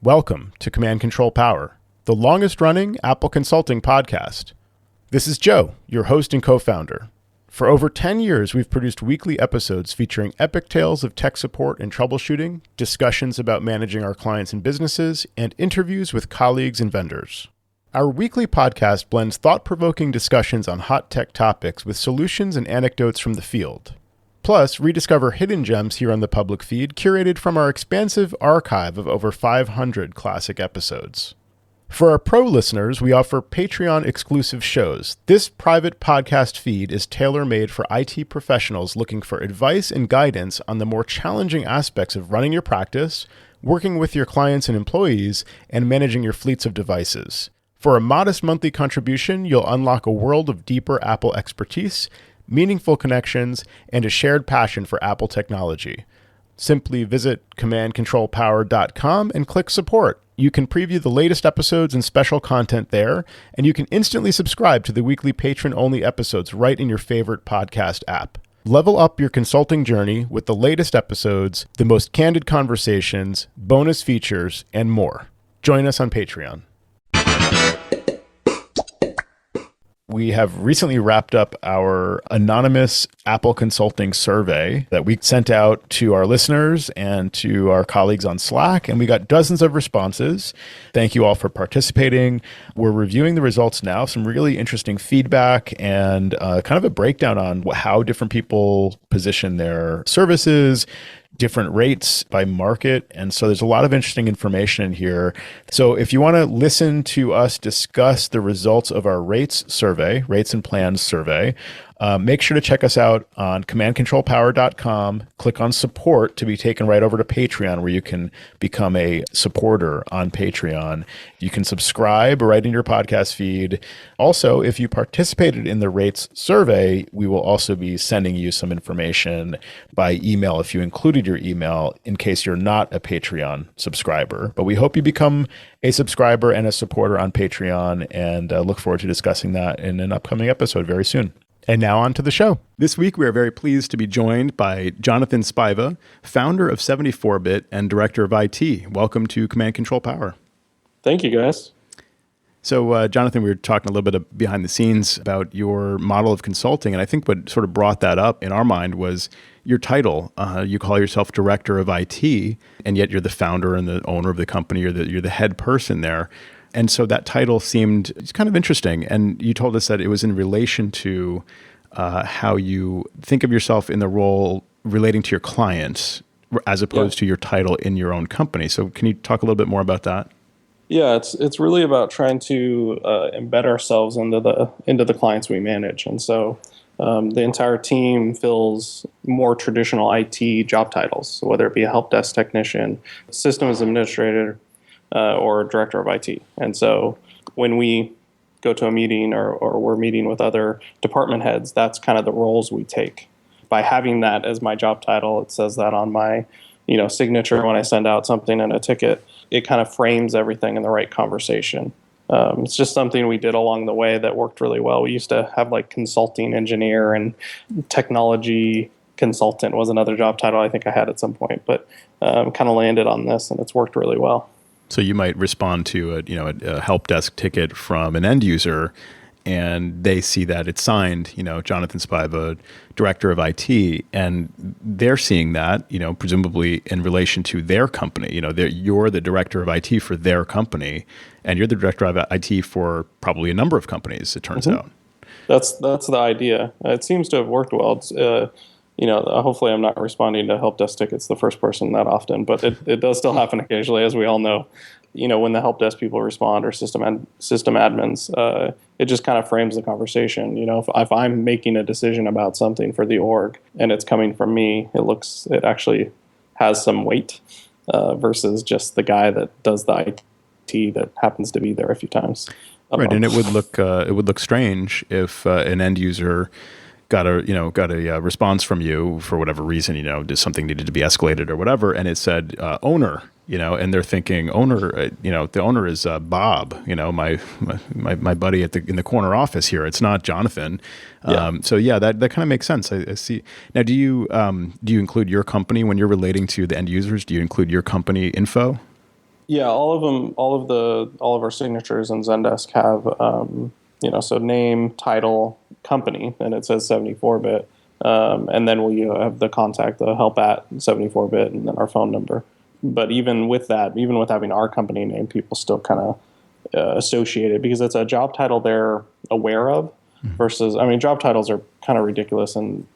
Welcome to Command Control Power, the longest-running Apple consulting podcast. This is Joe, your host and co-founder. For over 10 years, we've produced weekly episodes featuring epic tales of tech support and troubleshooting, discussions about managing our clients and businesses, and interviews with colleagues and vendors. Our weekly podcast blends thought-provoking discussions on hot tech topics with solutions and anecdotes from the field. Plus, rediscover hidden gems here on the public feed, curated from our expansive archive of over 500 classic episodes. For our pro listeners, we offer Patreon-exclusive shows. This private podcast feed is tailor-made for IT professionals looking for advice and guidance on the more challenging aspects of running your practice, working with your clients and employees, and managing your fleets of devices. For a modest monthly contribution, you'll unlock a world of deeper Apple expertise, meaningful connections, and a shared passion for Apple technology. Simply visit commandcontrolpower.com and click support. You can preview the latest episodes and special content there, and you can instantly subscribe to the weekly patron-only episodes right in your favorite podcast app. Level up your consulting journey with the latest episodes, the most candid conversations, bonus features, and more. Join us on Patreon. We have recently wrapped up our anonymous Apple consulting survey that we sent out to our listeners and to our colleagues on Slack, and we got dozens of responses. Thank you all for participating. We're reviewing the results now, some really interesting feedback and kind of a breakdown on how different people position their services, different rates by market. And so there's a lot of interesting information in here. So if you want to listen to us discuss the results of our rates and plans survey, make sure to check us out on commandcontrolpower.com. Click on support to be taken right over to Patreon, where you can become a supporter on Patreon. You can subscribe right in your podcast feed. Also, if you participated in the rates survey, we will also be sending you some information by email if you included your email, in case you're not a Patreon subscriber. But we hope you become a subscriber and a supporter on Patreon, and look forward to discussing that in an upcoming episode very soon. And now on to the show. This week, we are very pleased to be joined by Jonathan Spiva, founder of 74-Bit and director of IT. Welcome to Command Control Power. Thank you, guys. So, Jonathan, we were talking a little bit behind the scenes about your model of consulting, and I think what sort of brought that up in our mind was your title. You call yourself director of IT, and yet you're the founder and the owner of the company. You're the head person there. And so that title seemed kind of interesting. And you told us that it was in relation to how you think of yourself in the role relating to your clients, as opposed to your title in your own company. So can you talk a little bit more about that? Yeah, it's really about trying to embed ourselves into the clients we manage. And so the entire team fills more traditional IT job titles, so whether it be a help desk technician, systems administrator, or director of IT. And so when we go to a meeting or we're meeting with other department heads, that's kind of the roles we take. By having that as my job title, it says that on my signature when I send out something in a ticket. It kind of frames everything in the right conversation. It's just something we did along the way that worked really well. We used to have like consulting engineer, and technology consultant was another job title I think I had at some point, but kind of landed on this, and it's worked really well. So you might respond to a help desk ticket from an end user, and they see that it's signed, Jonathan Spiva, director of IT, and they're seeing that, presumably in relation to their company. You're the director of IT for their company, and you're the director of IT for probably a number of companies, it turns out. That's the idea. It seems to have worked well. It's, hopefully I'm not responding to help desk tickets the first person that often, but it does still happen occasionally, as we all know. When the help desk people respond, or system admins, it just kind of frames the conversation. If I'm making a decision about something for the org and it's coming from me, it actually has some weight versus just the guy that does the IT that happens to be there a few times. Right, and it would look strange if an end user got a response from you for whatever reason, just something needed to be escalated or whatever, and it said owner, and they're thinking owner, the owner is Bob, my buddy in the corner office here. It's not Jonathan. So that kind of makes sense. I see. Now, do you include your company when you're relating to the end users? Do you include your company info? Yeah, all of them, all of our signatures in Zendesk have, so name, title, company, and it says 74-bit. And then we have the contact, the help at 74-bit, and then our phone number. But even with that, even with having our company name, people still kind of associate it because it's a job title they're aware of. Versus, I mean, job titles are kind of ridiculous in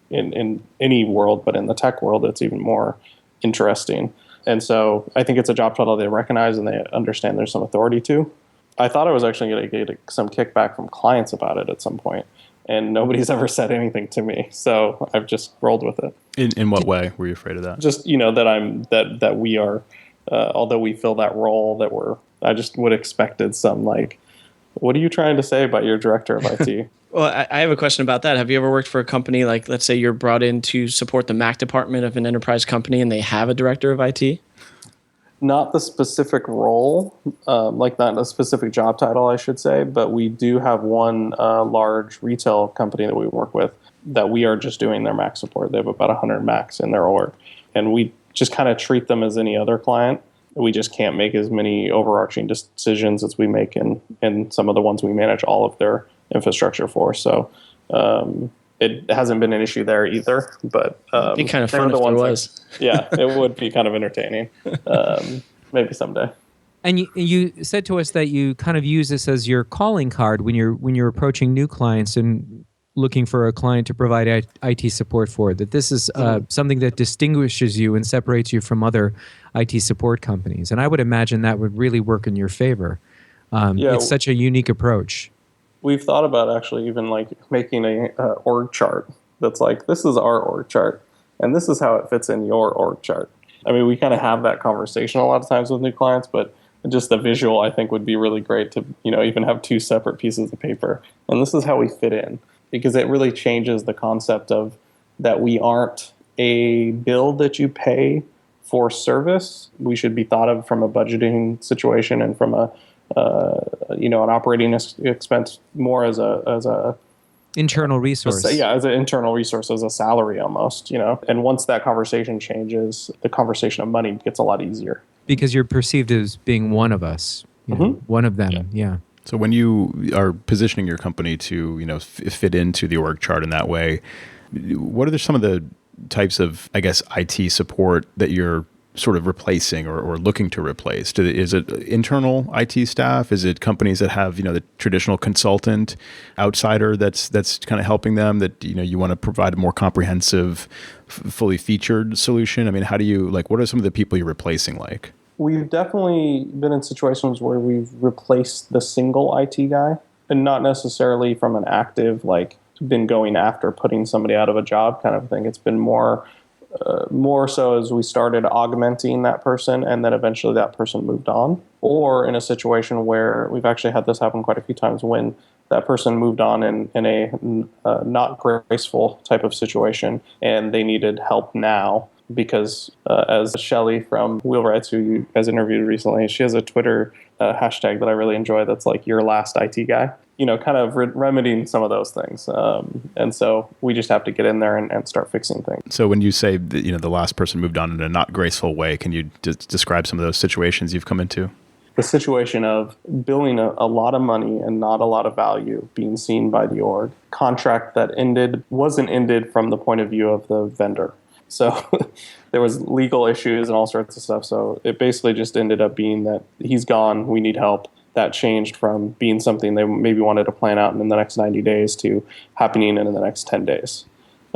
any world, but in the tech world, it's even more interesting. And so I think it's a job title they recognize and they understand there's some authority to. I thought I was actually going to get some kickback from clients about it at some point, and nobody's ever said anything to me. So I've just rolled with it. In what way were you afraid of that? Just, that we are, although we fill that role, I just would expected some like, what are you trying to say about your director of IT? Well, I have a question about that. Have you ever worked for a company like, let's say you're brought in to support the Mac department of an enterprise company and they have a director of IT? Not the specific role, not a specific job title, I should say, but we do have one large retail company that we work with that we are just doing their Mac support. They have about 100 Macs in their org, and we just kind of treat them as any other client. We just can't make as many overarching decisions as we make in some of the ones we manage all of their infrastructure for. So it hasn't been an issue there either. But it'd be kind of fun if there was. Yeah, it would be kind of entertaining. Maybe someday. And you said to us that you kind of use this as your calling card when you're approaching new clients and looking for a client to provide IT support for, that this is something that distinguishes you and separates you from other IT support companies. And I would imagine that would really work in your favor. It's such a unique approach. We've thought about actually even like making a org chart that's like, this is our org chart, and this is how it fits in your org chart. I mean, we kind of have that conversation a lot of times with new clients, but just the visual, I think, would be really great to, even have two separate pieces of paper. And this is how we fit in, because it really changes the concept of that we aren't a bill that you pay for service. We should be thought of from a budgeting situation and from an operating expense more as a internal resource. As an internal resource, as a salary almost, And once that conversation changes, the conversation of money gets a lot easier. Because you're perceived as being one of us, one of them, yeah. So when you are positioning your company to, fit into the org chart in that way, what are some of the types of, I guess, IT support that you're sort of replacing or looking to replace? Is it internal IT staff? Is it companies that have, the traditional consultant outsider that's kind of helping them, that, you want to provide a more comprehensive, fully featured solution? I mean, how do you, what are some of the people you're replacing like? We've definitely been in situations where we've replaced the single IT guy, and not necessarily from an active, been going after putting somebody out of a job kind of thing. It's been more so as we started augmenting that person, and then eventually that person moved on. Or in a situation where we've actually had this happen quite a few times, when that person moved on in a not graceful type of situation, and they needed help now. Because as Shelly from Wheelwrights, who you guys interviewed recently, she has a Twitter hashtag that I really enjoy that's like your last IT guy, kind of remedying some of those things. And so we just have to get in there and start fixing things. So when you say that, the last person moved on in a not graceful way, can you describe some of those situations you've come into? The situation of billing a lot of money and not a lot of value being seen by the org. Contract that wasn't ended from the point of view of the vendor. So there was legal issues and all sorts of stuff. So it basically just ended up being that he's gone, we need help. That changed from being something they maybe wanted to plan out in the next 90 days to happening in the next 10 days.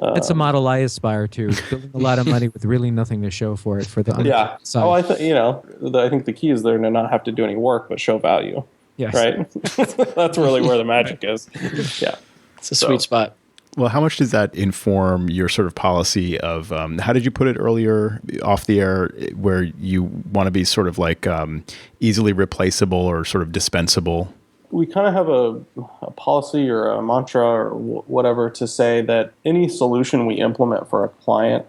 It's a model I aspire to, building a lot of money with really nothing to show for it for the side. Oh, I think the key is there to not have to do any work, but show value. Yes. Right? That's really where the magic is. Yeah. It's a sweet spot. Well, how much does that inform your sort of policy of, how did you put it earlier off the air, where you want to be sort of easily replaceable or sort of dispensable? We kind of have a policy or a mantra or whatever to say that any solution we implement for a client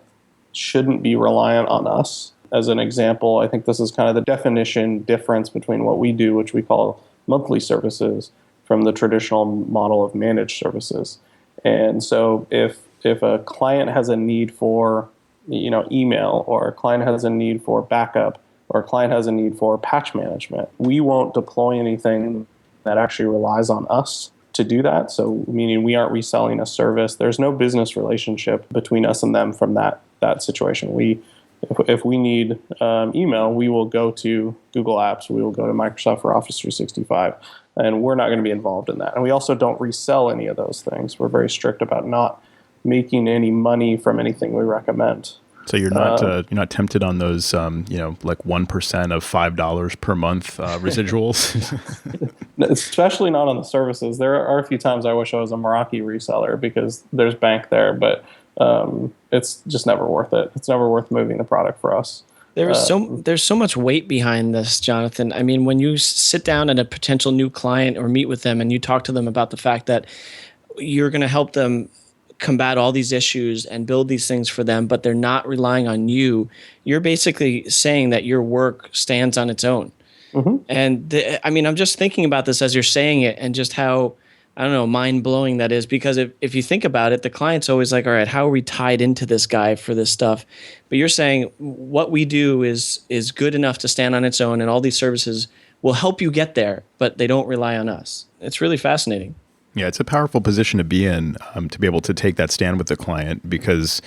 shouldn't be reliant on us. As an example, I think this is kind of the definition difference between what we do, which we call monthly services, from the traditional model of managed services. And so if a client has a need for email, or a client has a need for backup, or a client has a need for patch management, we won't deploy anything that actually relies on us to do that. So meaning we aren't reselling a service. There's no business relationship between us and them from that situation. If we need email, we will go to Google Apps, we will go to Microsoft for Office 365, and we're not going to be involved in that. And we also don't resell any of those things. We're very strict about not making any money from anything we recommend. So you're not tempted on those like 1% of $5 per month residuals. Especially not on the services. There are a few times I wish I was a Meraki reseller because there's bank there, but it's just never worth it. It's never worth moving the product for us. There's so much weight behind this, Jonathan. I mean, when you sit down at a potential new client or meet with them and you talk to them about the fact that you're going to help them combat all these issues and build these things for them, but they're not relying on you, you're basically saying that your work stands on its own. Mm-hmm. And I'm just thinking about this as you're saying it and just how, I don't know, mind-blowing that is, because if you think about it, the client's always like, all right, how are we tied into this guy for this stuff? But you're saying what we do is good enough to stand on its own, and all these services will help you get there, but they don't rely on us. It's really fascinating. Yeah, it's a powerful position to be in, to be able to take that stand with the client, because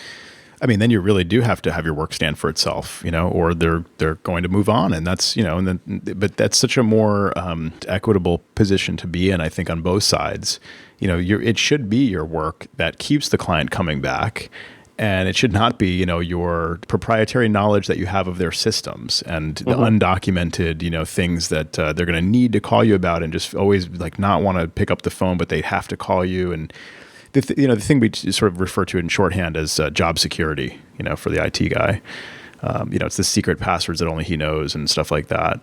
then you really do have to have your work stand for itself, or they're going to move on, and that's but that's such a more equitable position to be in, I think, on both sides. It should be your work that keeps the client coming back, and it should not be your proprietary knowledge that you have of their systems and the undocumented things that they're going to need to call you about, and just always not want to pick up the phone, but they have to call you. And the thing we sort of refer to in shorthand as job security, for the IT guy. It's the secret passwords that only he knows and stuff like that.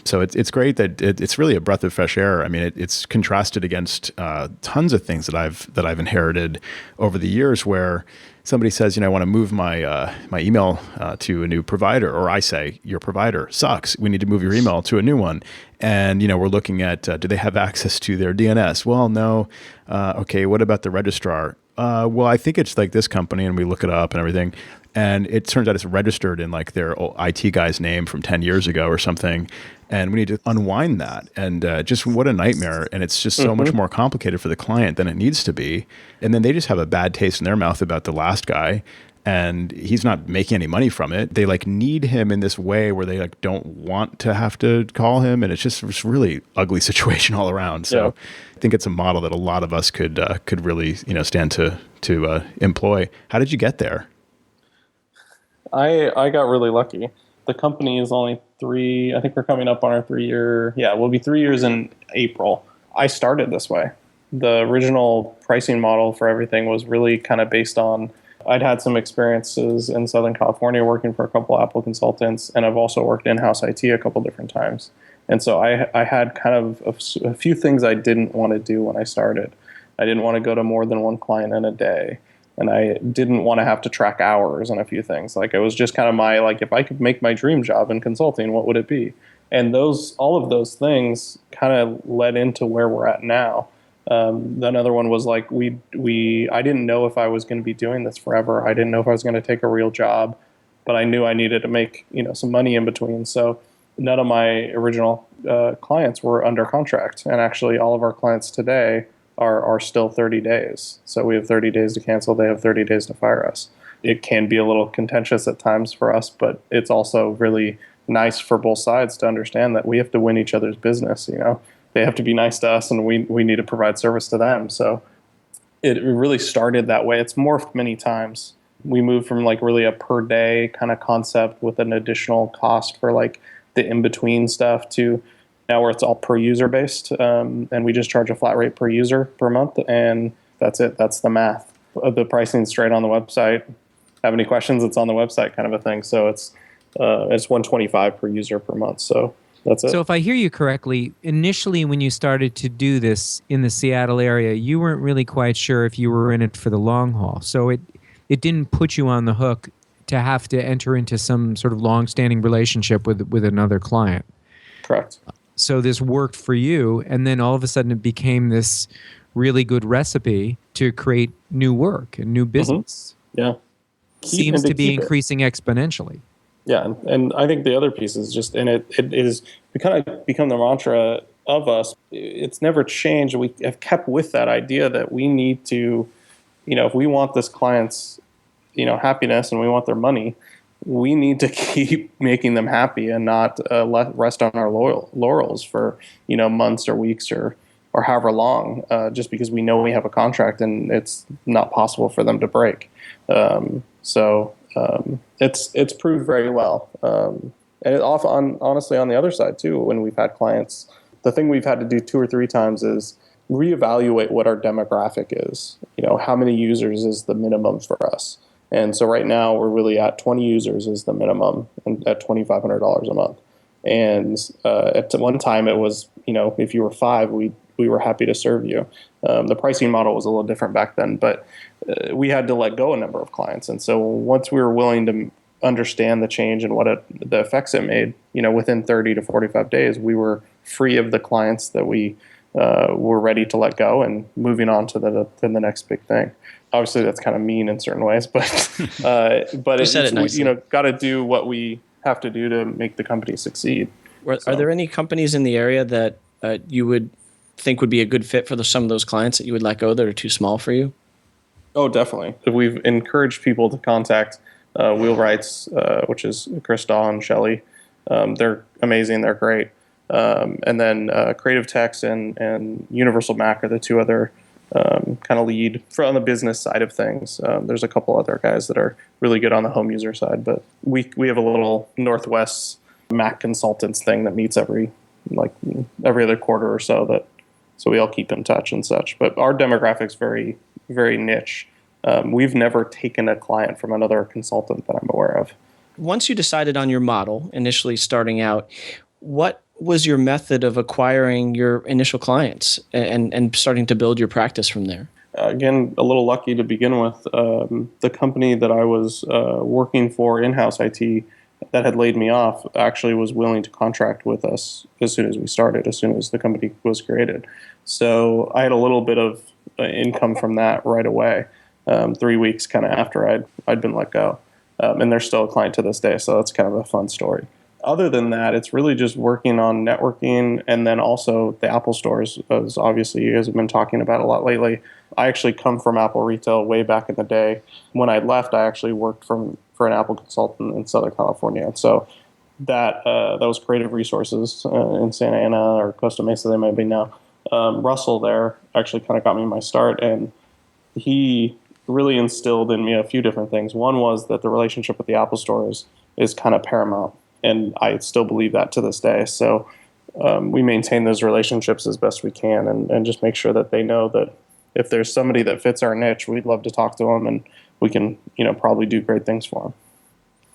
So it's great that it's really a breath of fresh air. It's contrasted against tons of things that I've inherited over the years, where somebody says, I want to move my email to a new provider, or I say, your provider sucks. We need to move your email to a new one. And, we're looking at, do they have access to their DNS? Well, no. Okay, what about the registrar? Well, I think it's like this company, and we look it up and everything. And it turns out it's registered in their IT guy's name from 10 years ago or something. And we need to unwind that. And just what a nightmare. And it's just so much more complicated for the client than it needs to be. And then they just have a bad taste in their mouth about the last guy. And he's not making any money from it. They need him in this way where they don't want to have to call him. And it's just this really ugly situation all around. So yeah. I think it's a model that a lot of us could really stand to employ. How did you get there? I got really lucky. The company is only I think we're coming up on our 3-year. Yeah, we'll be 3 years in April. I started this way. The original pricing model for everything was really kind of based on, I'd had some experiences in Southern California working for a couple Apple consultants, and I've also worked in-house IT a couple different times. And so I had kind of a few things I didn't want to do when I started. I didn't want to go to more than one client in a day. And I didn't want to have to track hours on a few things. It was just kind of if I could make my dream job in consulting, what would it be? And all of those things kind of led into where we're at now. Another one was I didn't know if I was going to be doing this forever. I didn't know if I was going to take a real job, but I knew I needed to make some money in between. So none of my original clients were under contract, and actually all of our clients today are still 30 days. So we have 30 days to cancel. They have 30 days to fire us. It can be a little contentious at times for us, but it's also really nice for both sides to understand that we have to win each other's business. They have to be nice to us, and we need to provide service to them. So it really started that way. It's morphed many times. We moved from really a per day kind of concept with an additional cost for the in-between stuff to now where it's all per user based, and we just charge a flat rate per user per month, and that's it. That's the math. The pricing's straight on the website. Have any questions? It's on the website, kind of a thing. So it's $125 per user per month. So that's it. So if I hear you correctly, initially when you started to do this in the Seattle area, you weren't really quite sure if you were in it for the long haul. So it didn't put you on the hook to have to enter into some sort of long-standing relationship with another client. Correct. So this worked for you, and then all of a sudden it became this really good recipe to create new work and new business. Yeah. Seems to be increasing exponentially. Yeah, and I think the other piece is just, and it is, we kind of become the mantra of us. It's never changed. We have kept with that idea that we need to, if we want this client's, happiness and we want their money, we need to keep making them happy and not rest on our laurels for, months or weeks or however long, just because we know we have a contract and it's not possible for them to break. It's proved very well. And it honestly, on the other side too, when we've had clients, the thing we've had to do 2 or 3 times is reevaluate what our demographic is. How many users is the minimum for us? And so right now we're really at 20 users is the minimum, and at $2,500 a month. And at one time it was, if you were 5, we were happy to serve you. The pricing model was a little different back then, but we had to let go a number of clients. And so once we were willing to understand the change and the effects it made, within 30 to 45 days, we were free of the clients that we were ready to let go and moving on to the next big thing. Obviously, that's kind of mean in certain ways, but got to do what we have to do to make the company succeed. Are there any companies in the area that you would think would be a good fit for some of those clients that you would let go that are too small for you? Oh, definitely. We've encouraged people to contact Wheelwrights, which is Chris Daw and Shelley. They're amazing. They're great. And then Creative Techs and Universal Mac are the 2 other kind of lead on the business side of things. There's a couple other guys that are really good on the home user side, but we have a little Northwest Mac consultants thing that meets every other quarter or so, so we all keep in touch and such. But our demographic's very, very niche. We've never taken a client from another consultant that I'm aware of. Once you decided on your model, initially starting out, what was your method of acquiring your initial clients and starting to build your practice from there? Again, a little lucky to begin with. The company that I was working for, in-house IT, that had laid me off, actually was willing to contract with us as soon as we started, as soon as the company was created. So I had a little bit of income from that right away, 3 weeks kind of after I'd been let go. And they're still a client to this day, so that's kind of a fun story. Other than that, it's really just working on networking, and then also the Apple stores, as obviously you guys have been talking about a lot lately. I actually come from Apple retail way back in the day. When I left, I actually worked for an Apple consultant in Southern California. And so that was Creative Resources in Santa Ana or Costa Mesa, they might be now. Russell there actually kind of got me my start, and he really instilled in me a few different things. One was that the relationship with the Apple stores is kind of paramount. And I still believe that to this day. So we maintain those relationships as best we can and just make sure that they know that if there's somebody that fits our niche, we'd love to talk to them and we can, probably do great things for them.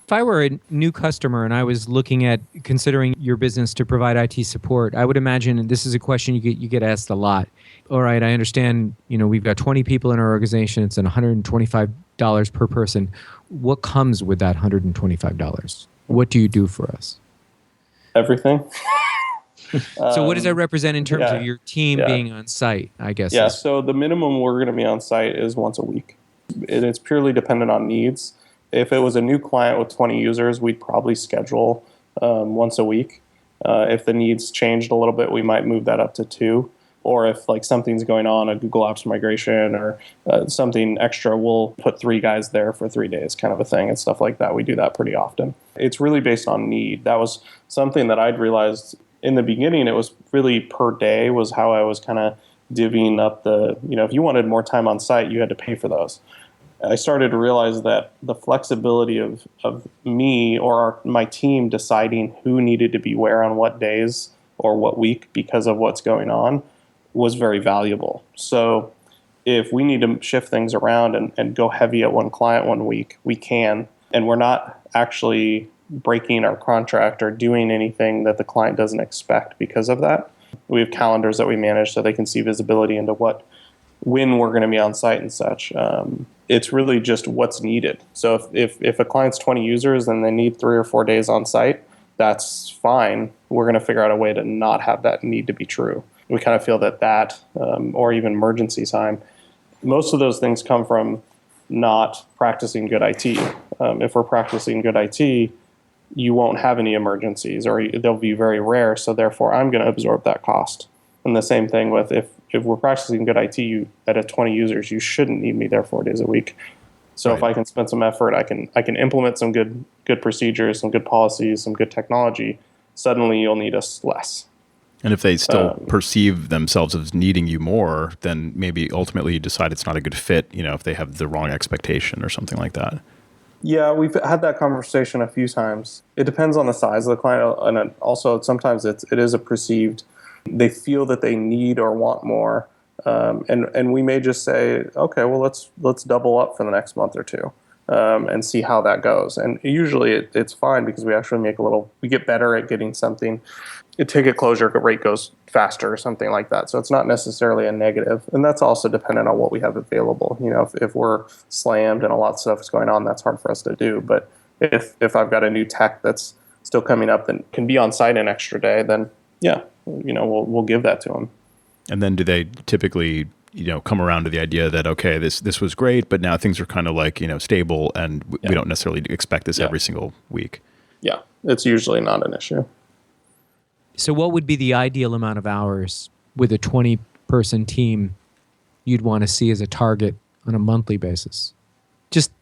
If I were a new customer and I was looking at considering your business to provide IT support, I would imagine, and this is a question you get asked a lot. All right, I understand, we've got 20 people in our organization. It's $125 per person. What comes with that $125? What do you do for us? Everything. So what does that represent in terms of your team being on site, I guess? Yeah, so the minimum we're going to be on site is once a week. And it's purely dependent on needs. If it was a new client with 20 users, we'd probably schedule once a week. If the needs changed a little bit, we might move that up to 2. Or if something's going on, a Google Apps migration or something extra, we'll put 3 guys there for 3 days kind of a thing and stuff like that. We do that pretty often. It's really based on need. That was something that I'd realized in the beginning. It was really per day was how I was kind of divvying up if you wanted more time on site, you had to pay for those. I started to realize that the flexibility of me or my team deciding who needed to be where on what days or what week because of what's going on was very valuable. So if we need to shift things around and go heavy at one client one week, we can. And we're not actually breaking our contract or doing anything that the client doesn't expect because of that. We have calendars that we manage so they can see visibility into when we're going to be on site and such. It's really just what's needed. So if a client's 20 users and they need 3 or 4 days on site, that's fine. We're going to figure out a way to not have that need to be true. We kind of feel that or even emergency time, most of those things come from not practicing good IT. If we're practicing good IT, you won't have any emergencies, or they'll be very rare. So therefore, I'm going to absorb that cost. And the same thing with if we're practicing good IT at 20 users, you shouldn't need me there 4 days a week. So Right. if I can spend some effort, I can implement some good procedures, some good policies, some good technology. Suddenly, you'll need us less. And if they still perceive themselves as needing you more, then maybe ultimately you decide it's not a good fit, if they have the wrong expectation or something like that. Yeah, we've had that conversation a few times. It depends on the size of the client, and also sometimes it is a perceived. They feel that they need or want more, and we may just say, okay, well let's double up for the next month or two, and see how that goes. And usually it's fine because we actually we get better at getting something. A ticket closure rate goes faster or something like that. So it's not necessarily a negative. And that's also dependent on what we have available. If we're slammed and a lot of stuff is going on, that's hard for us to do. But if I've got a new tech that's still coming up and can be on site an extra day, then yeah, we'll give that to them. And then do they typically, come around to the idea that, okay, this was great, but now things are kind of like, stable and we don't necessarily expect this every single week? Yeah, it's usually not an issue. So what would be the ideal amount of hours with a 20-person team you'd want to see as a target on a monthly basis? Just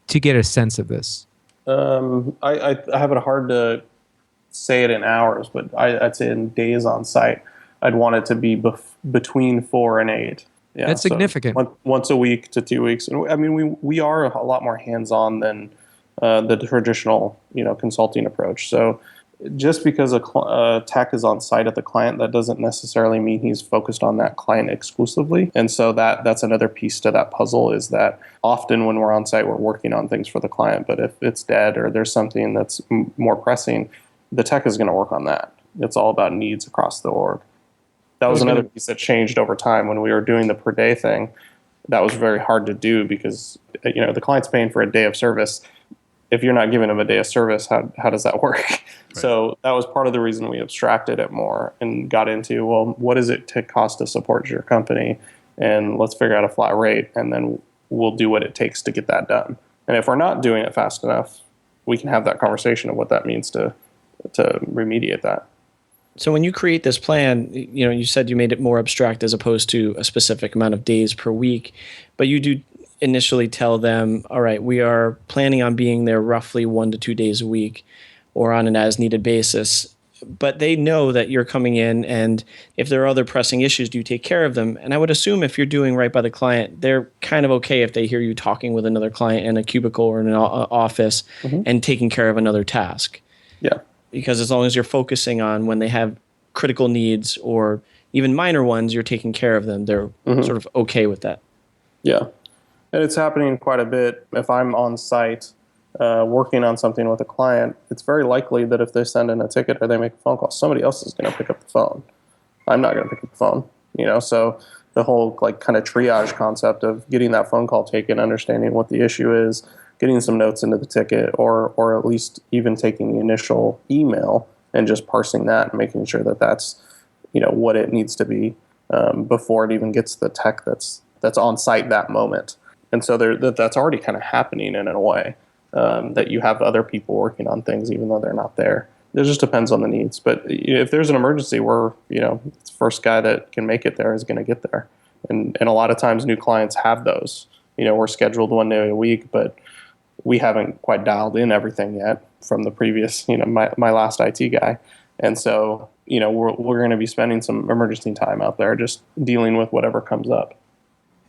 to get a sense of this. I have it hard to say it in hours, but I'd say in days on site, I'd want it to be between 4 and 8. Yeah, that's significant. So once a week to 2 weeks. And I mean, we are a lot more hands-on than the traditional, consulting approach. So just because a tech is on site at the client, that doesn't necessarily mean he's focused on that client exclusively. And so that's another piece to that puzzle, is that often when we're on site, we're working on things for the client. But if it's dead or there's something that's more pressing, the tech is going to work on that. It's all about needs across the org. That was another piece that changed over time. When we were doing the per day thing, that was very hard to do because the client's paying for a day of service. If you're not giving them a day of service, how does that work? Right. So that was part of the reason we abstracted it more and got into, well, what does it cost to support your company? And let's figure out a flat rate, and then we'll do what it takes to get that done. And if we're not doing it fast enough, we can have that conversation of what that means to remediate that. So when you create this plan, you said you made it more abstract as opposed to a specific amount of days per week, but you do initially tell them, all right, we are planning on being there roughly 1 to 2 days a week or on an as-needed basis. But they know that you're coming in, and if there are other pressing issues, do you take care of them? And I would assume if you're doing right by the client, they're kind of okay if they hear you talking with another client in a cubicle or in an office and taking care of another task. Yeah. Because as long as you're focusing on when they have critical needs or even minor ones, you're taking care of them, they're sort of okay with that. Yeah. And it's happening quite a bit. If I'm on site working on something with a client, it's very likely that if they send in a ticket or they make a phone call, somebody else is going to pick up the phone. I'm not going to pick up the phone. So the whole kind of triage concept of getting that phone call taken, understanding what the issue is, getting some notes into the ticket, or at least even taking the initial email and just parsing that and making sure that that's what it needs to be before it even gets the tech that's on site that moment. And so that's already kind of happening in a way, that you have other people working on things even though they're not there. It just depends on the needs. But if there's an emergency, the first guy that can make it there is going to get there. And a lot of times new clients have those. We're scheduled 1 day a week, but we haven't quite dialed in everything yet from the previous, my last IT guy. And so, we're going to be spending some emergency time out there just dealing with whatever comes up.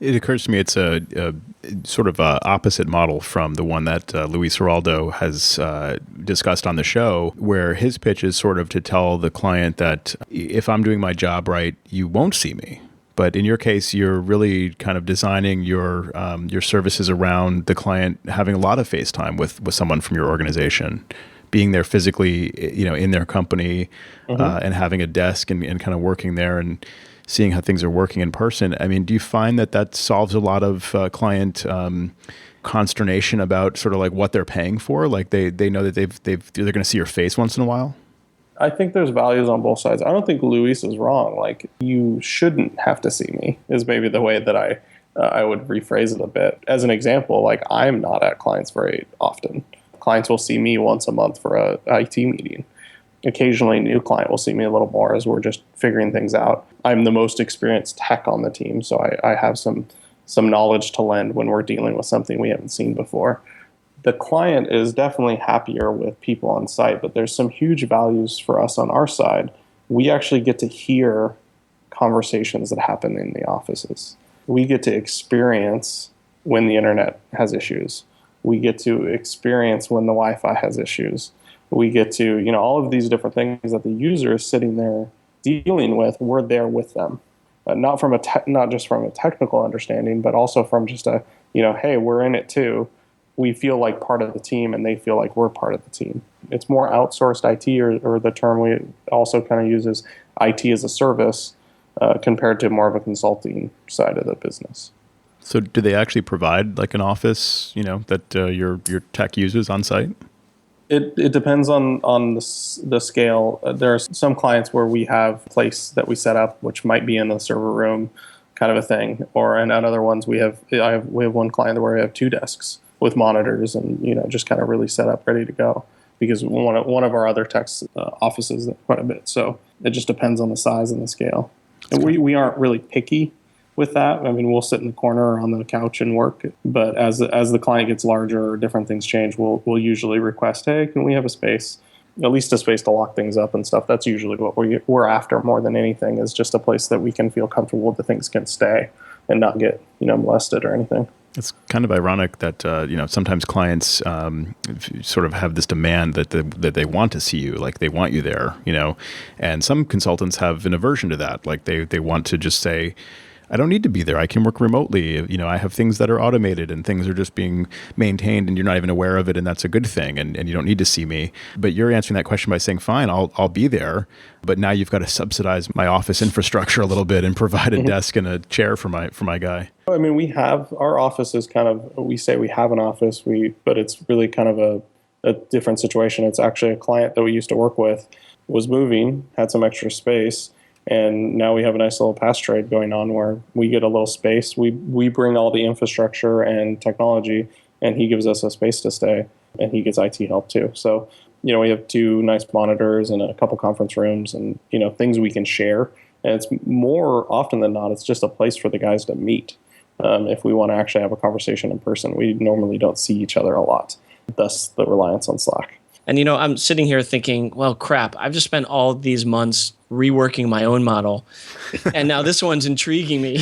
It occurs to me it's a sort of a opposite model from the one that Luis Geraldo has discussed on the show, where his pitch is sort of to tell the client that if I'm doing my job right, you won't see me. But in your case, you're really kind of designing your services around the client having a lot of face time with someone from your organization, being there physically, in their company, and having a desk and kind of working there and seeing how things are working in person. I mean, do you find that solves a lot of client consternation about sort of like what they're paying for? Like they know that they're going to see your face once in a while? I think there's values on both sides. I don't think Luis is wrong. Like, you shouldn't have to see me is maybe the way that I would rephrase it a bit. As an example, like, I'm not at clients very often. clients will see me once a month for a IT meeting. Occasionally, a new client will see me a little more as we're just figuring things out. I'm the most experienced tech on the team, so I have some knowledge to lend when we're dealing with something we haven't seen before. The client is definitely happier with people on site, but there's some huge values for us on our side. We actually get to hear conversations that happen in the offices. We get to experience when the internet has issues. We get to experience when the Wi-Fi has issues. We get to, all of these different things that the user is sitting there dealing with, we're there with them. Not just from a technical understanding, but also from just a, hey, we're in it too. We feel like part of the team and they feel like we're part of the team. It's more outsourced IT, or the term we also kind of use is IT as a service compared to more of a consulting side of the business. So do they actually provide like an office, that your tech uses on site? It depends on the scale. There are some clients where we have a place that we set up, which might be in the server room kind of a thing. And on other ones, we have one client where we have 2 desks with monitors and, just kind of really set up, ready to go. Because one of our other tech's offices quite a bit. So it just depends on the size and the scale. And we aren't really picky with that. I mean, we'll sit in the corner or on the couch and work. But as the client gets larger or different things change, we'll usually request, hey, can we have a space? At least a space to lock things up and stuff. That's usually what we're after more than anything, is just a place that we can feel comfortable that things can stay and not get molested or anything. It's kind of ironic that sometimes clients sort of have this demand that they want to see you, like they want you there, and some consultants have an aversion to that, like they want to just say, I don't need to be there. I can work remotely. I have things that are automated and things are just being maintained and you're not even aware of it, and that's a good thing, and you don't need to see me. But you're answering that question by saying, fine, I'll be there. But now you've got to subsidize my office infrastructure a little bit and provide a desk and a chair for my guy. I mean, we have our office is kind of, we say we have an office, but it's really kind of a different situation. It's actually a client that we used to work with was moving, had some extra space. And now we have a nice little pass trade going on where we get a little space. We bring all the infrastructure and technology, and he gives us a space to stay, and he gets IT help too. So, we have 2 nice monitors and a couple conference rooms and, things we can share. And it's more often than not, it's just a place for the guys to meet. If we want to actually have a conversation in person, we normally don't see each other a lot, thus the reliance on Slack. And, I'm sitting here thinking, well, crap, I've just spent all these months reworking my own model. And now this one's intriguing me.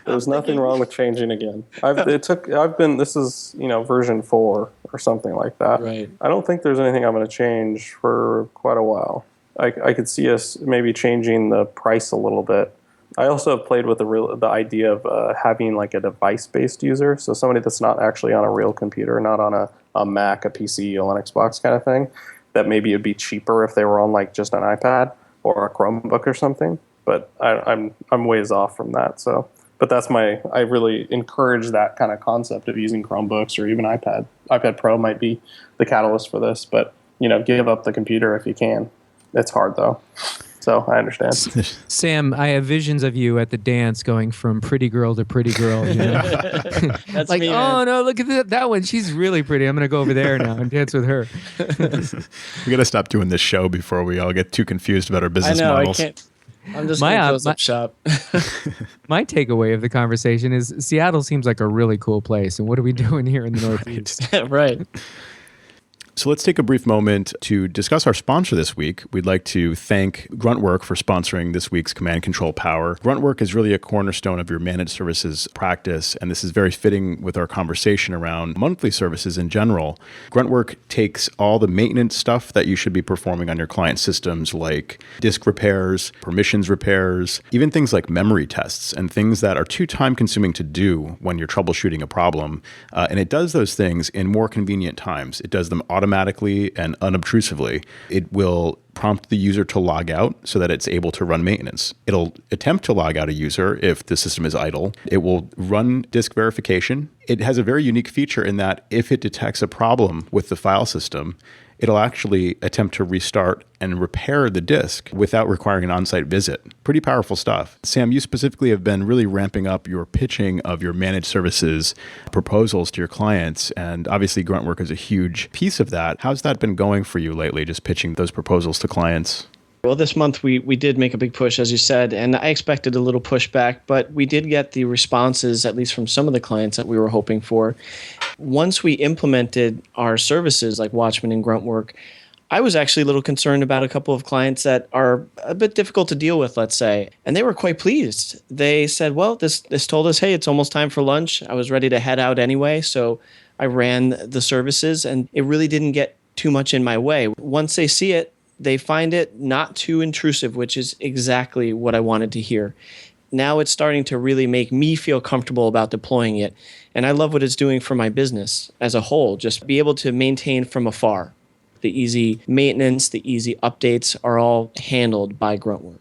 There's nothing wrong with changing again. This is, version 4 or something like that. Right. I don't think there's anything I'm going to change for quite a while. I could see us maybe changing the price a little bit. I also have played with the idea of having like a device-based user, so somebody that's not actually on a real computer, not on a Mac, a PC, a Linux box kind of thing, that maybe it'd be cheaper if they were on like just an iPad or a Chromebook or something. But I'm ways off from that. So, but I really encourage that kind of concept of using Chromebooks or even iPad. iPad Pro might be the catalyst for this, but give up the computer if you can. It's hard though. So I understand. Sam, I have visions of you at the dance going from pretty girl to pretty girl. That's like, me, oh no, look at that one. She's really pretty. I'm going to go over there now and dance with her. We got to stop doing this show before we all get too confused about our business models. I can't. I'm just going to close up shop. My takeaway of the conversation is Seattle seems like a really cool place. And what are we doing here in the Northeast? Right. So let's take a brief moment to discuss our sponsor this week. We'd like to thank Gruntwork for sponsoring this week's Command Control Power. Gruntwork is really a cornerstone of your managed services practice, and this is very fitting with our conversation around monthly services in general. Gruntwork takes all the maintenance stuff that you should be performing on your client systems, like disk repairs, permissions repairs, even things like memory tests and things that are too time-consuming to do when you're troubleshooting a problem. And it does those things in more convenient times. It does them automatically and unobtrusively. It will prompt the user to log out so that it's able to run maintenance. It'll attempt to log out a user if the system is idle. It will run disk verification. It has a very unique feature in that if it detects a problem with the file system, it'll actually attempt to restart and repair the disk without requiring an on-site visit. Pretty powerful stuff. Sam, you specifically have been really ramping up your pitching of your managed services proposals to your clients, and obviously Gruntwork is a huge piece of that. How's that been going for you lately, just pitching those proposals to clients? Well, this month we did make a big push, as you said, and I expected a little pushback, but we did get the responses, at least from some of the clients, that we were hoping for. Once we implemented our services like Watchman and Gruntwork, I was actually a little concerned about a couple of clients that are a bit difficult to deal with, let's say, and they were quite pleased. They said, well, this told us, hey, it's almost time for lunch. I was ready to head out anyway, so I ran the services, and it really didn't get too much in my way. Once they see it, they find it not too intrusive, which is exactly what I wanted to hear. Now it's starting to really make me feel comfortable about deploying it. And I love what it's doing for my business as a whole, just be able to maintain from afar. The easy maintenance, the easy updates are all handled by Gruntwork.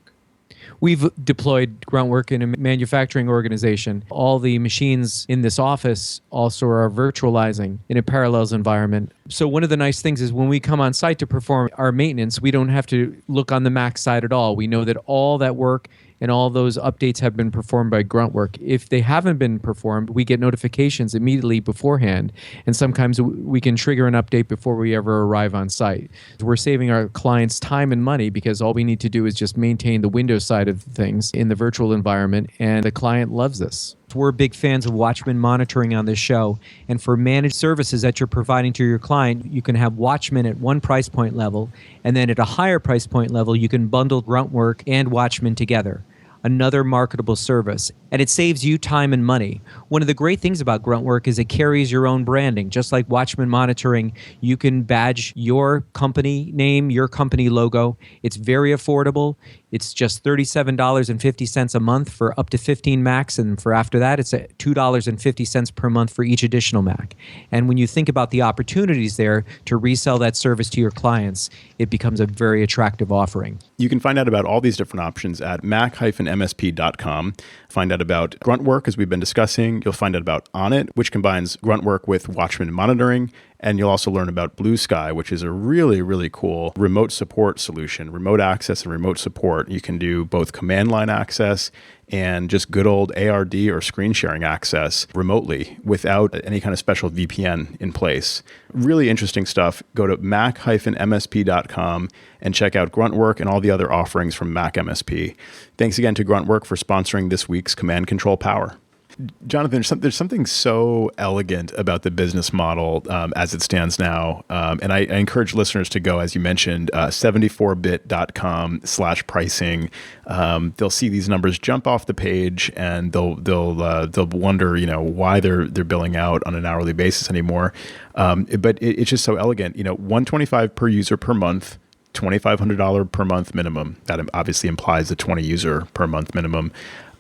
We've deployed Gruntwork in a manufacturing organization. All the machines in this office also are virtualizing in a parallels environment. So one of the nice things is when we come on site to perform our maintenance, we don't have to look on the Mac side at all. We know that all that work and all those updates have been performed by Gruntwork. If they haven't been performed, we get notifications immediately beforehand, and sometimes we can trigger an update before we ever arrive on site. We're saving our clients time and money because all we need to do is just maintain the Windows side of things in the virtual environment, and the client loves this. We're big fans of Watchman monitoring on this show, and for managed services that you're providing to your client, you can have Watchman at one price point level, and then at a higher price point level, you can bundle Gruntwork and Watchman together. Another marketable service, and it saves you time and money. One of the great things about Gruntwork is it carries your own branding. Just like Watchman Monitoring, you can badge your company name, your company logo. It's very affordable. It's just $37.50 a month for up to 15 Macs, and for after that, it's at $2.50 per month for each additional Mac. And when you think about the opportunities there to resell that service to your clients, it becomes a very attractive offering. You can find out about all these different options at mac-msp.com. Find out about Gruntwork, as we've been discussing. You'll find out about Onnit, which combines Gruntwork with Watchman monitoring. And you'll also learn about Blue Sky, which is a really, really cool remote support solution, remote access and remote support. You can do both command line access and just good old ARD or screen sharing access remotely without any kind of special VPN in place. Really interesting stuff. Go to mac-msp.com and check out Gruntwork and all the other offerings from Mac MSP. Thanks again to Gruntwork for sponsoring this week's Command Control Power. Jonathan, there's something so elegant about the business model as it stands now. And I encourage listeners to go, as you mentioned, 74bit.com/pricing. They'll see these numbers jump off the page, and they'll wonder, why they're billing out on an hourly basis anymore. But it's just so elegant. $125 per user per month. $2,500 per month minimum. That obviously implies a 20 user per month minimum.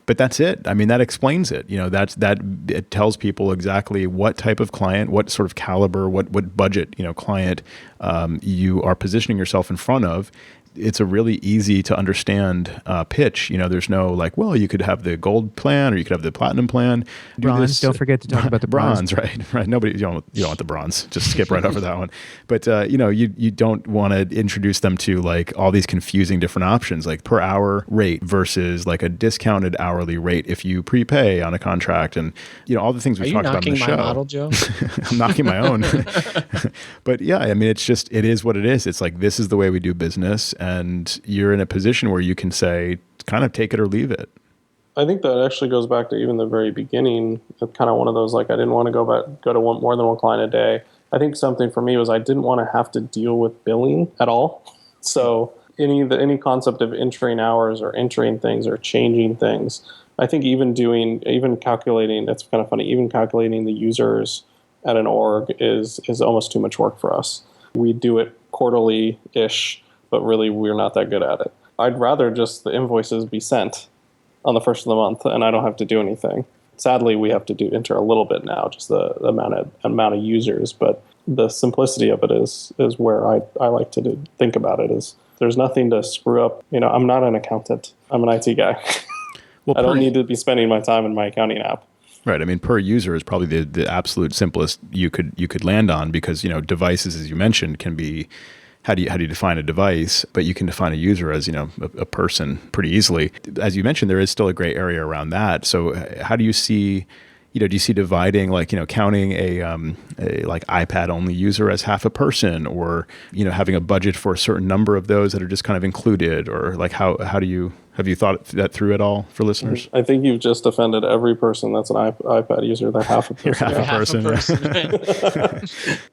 But that's it. I mean, that explains it. It tells people exactly what type of client, what sort of caliber, what budget, client you are positioning yourself in front of. It's a really easy to understand pitch. There's no you could have the gold plan or you could have the platinum plan. Bronze. Don't forget to talk about the bronze. Right. Nobody, you don't want the bronze. Just skip right over that one. But you don't want to introduce them to all these confusing different options, like per hour rate versus a discounted hourly rate if you prepay on a contract, and all the things we talked about in the show. Are you knocking my model, Joe? I'm knocking my own. But yeah, I mean, it is what it is. It's this is the way we do business. And you're in a position where you can say, kind of take it or leave it. I think that actually goes back to even the very beginning. It's kind of one of those, I didn't want to go to more than one client a day. I think something for me was I didn't want to have to deal with billing at all. So any concept of entering hours or entering things or changing things, I think even calculating, that's kind of funny, even calculating the users at an org is almost too much work for us. We do it quarterly-ish, but really we're not that good at it. I'd rather just the invoices be sent on the first of the month and I don't have to do anything. Sadly, we have to enter a little bit now, just the amount of users, but the simplicity of it is where I like to think about it. Is there's nothing to screw up. I'm not an accountant. I'm an IT guy. Well, I don't need to be spending my time in my accounting app. Right. I mean, per user is probably the absolute simplest you could land on, because, devices, as you mentioned, can be, how do you define a device? But you can define a user as, a person pretty easily. As you mentioned, there is still a gray area around that. So how do you see, do you see dividing, like, counting a like iPad only user as half a person, or, having a budget for a certain number of those that are just kind of included, or like have you thought that through at all for listeners? I think you've just offended every person that's an iPad user. They're half a person. You're half a person.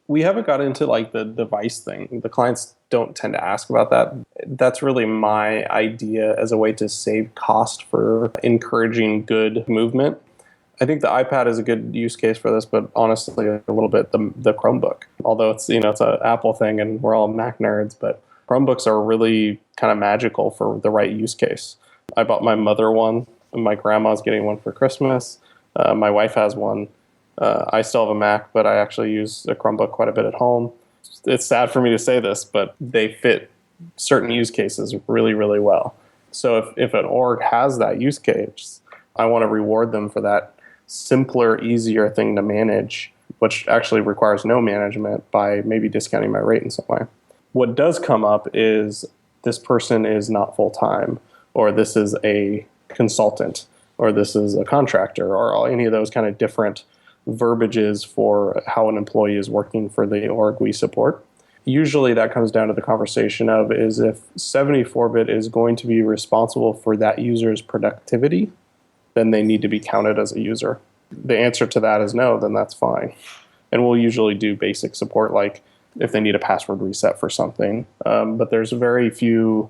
We haven't got into like the device thing. The clients don't tend to ask about that. That's really my idea as a way to save cost for encouraging good movement. I think the iPad is a good use case for this, but honestly, a little bit the Chromebook. Although it's it's an Apple thing and we're all Mac nerds, but Chromebooks are really kind of magical for the right use case. I bought my mother one, and my grandma's getting one for Christmas. My wife has one. I still have a Mac, but I actually use a Chromebook quite a bit at home. It's sad for me to say this, but they fit certain use cases really, really well. So if an org has that use case, I want to reward them for that simpler, easier thing to manage, which actually requires no management, by maybe discounting my rate in some way. What does come up is this person is not full-time, or this is a consultant, or this is a contractor, or any of those kind of different verbiages for how an employee is working for the org we support. Usually that comes down to the conversation of, is if 74-bit is going to be responsible for that user's productivity, then they need to be counted as a user. The answer to that is no, then that's fine. And we'll usually do basic support, like if they need a password reset for something. But there's very few,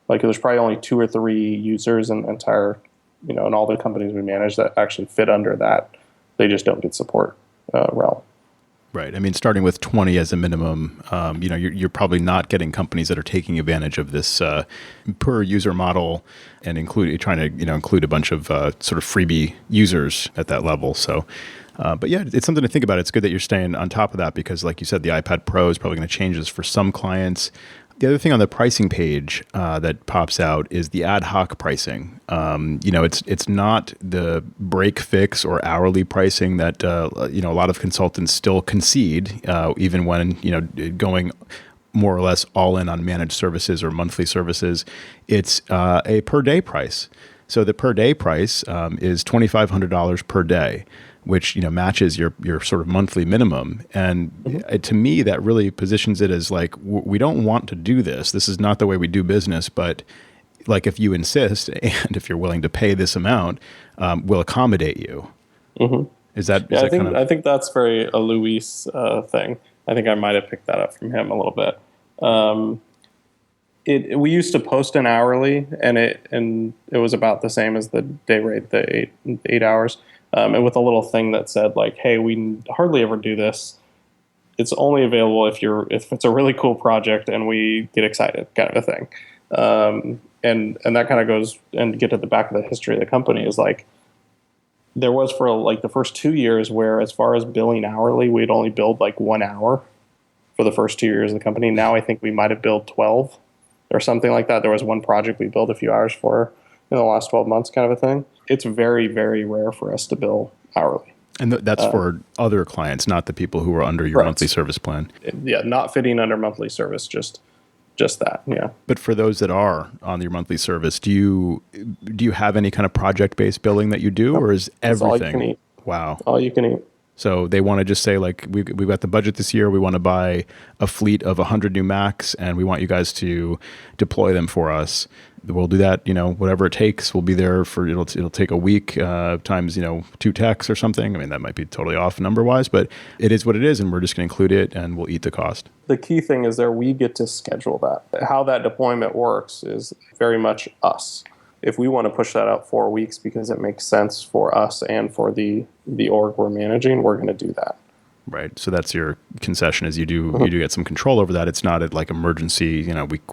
like there's probably only 2 or 3 users in the entire, in all the companies we manage that actually fit under that. They just don't get support realm. Right. I mean, starting with 20 as a minimum, you're probably not getting companies that are taking advantage of this per user model and trying to include a bunch of sort of freebie users at that level. So, but yeah, it's something to think about. It's good that you're staying on top of that, because, like you said, the iPad Pro is probably going to change this for some clients. The other thing on the pricing page that pops out is the ad hoc pricing. It's not the break fix or hourly pricing that a lot of consultants still concede, even when going more or less all in on managed services or monthly services. It's a per day price. So the per day price is $2,500 per day, which matches your sort of monthly minimum. And to me, that really positions it as like, we don't want to do this. This is not the way we do business. But like, if you insist and if you're willing to pay this amount, we'll accommodate you. Mm-hmm. I think that's very a Luis thing. I think I might have picked that up from him a little bit. We used to post an hourly, and it was about the same as the day rate, the eight hours. And with a little thing that said like, hey, we hardly ever do this. It's only available if it's a really cool project and we get excited, kind of a thing. And that kind of goes and get to the back of the history of the company is like, there was for like the first 2 years where, as far as billing hourly, we'd only billed like 1 hour for the first 2 years of the company. Now I think we might have billed 12 or something like that. There was one project we billed a few hours for in the last 12 months, kind of a thing. It's very, very rare for us to bill hourly. And that's for other clients, not the people who are under your monthly service plan. Yeah, not fitting under monthly service, just that, yeah. But for those that are on your monthly service, do you have any kind of project-based billing that you do, or is everything? All you can eat. Wow. All you can eat. So they want to just say, like, we've got the budget this year. We want to buy a fleet of 100 new Macs, and we want you guys to deploy them for us. We'll do that, whatever it takes. We'll be there for, it'll take a week times, 2 techs or something. I mean, that might be totally off number-wise, but it is what it is, and we're just going to include it, and we'll eat the cost. The key thing is we get to schedule that. How that deployment works is very much us. If we want to push that out 4 weeks because it makes sense for us and for the org we're managing, we're going to do that. Right. So that's your concession, is you do get some control over that. It's not at like emergency,